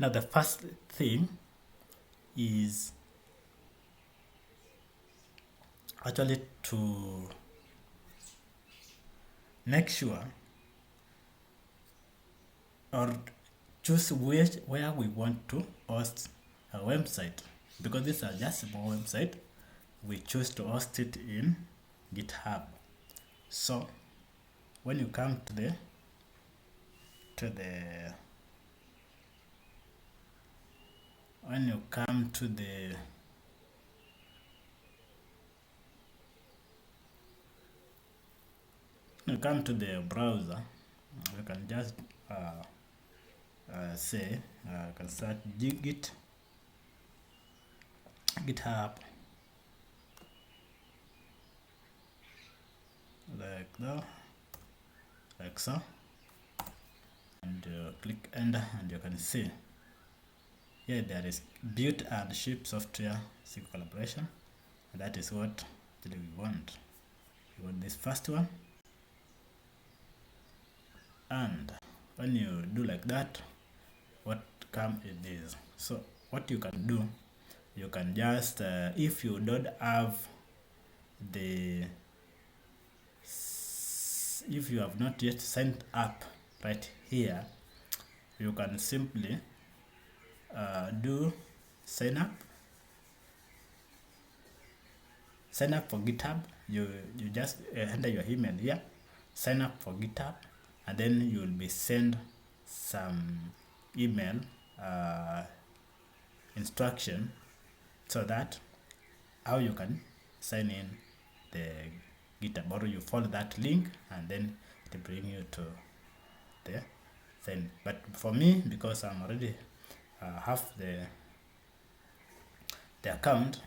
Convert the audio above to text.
Now the first thing is actually to make sure or choose where we want to host a website, because these are just small website. We choose to host it in GitHub. So when you come to the when you come to the browser, you can just say you can start GitHub like that, like so, and click enter, and you can see here there is build and ship software SQL collaboration. And that is what actually we want. We want this first one, and when you do like that, what come is this. So what you can do, you can just if you don't have the if you have not yet signed up right here, you can simply do sign up for GitHub. You just enter your email here, sign up for GitHub, and then you will be sent some email instruction, so that how you can sign in the GitHub, or you follow that link and then it will bring you to the sign. But for me, because I'm already have the account,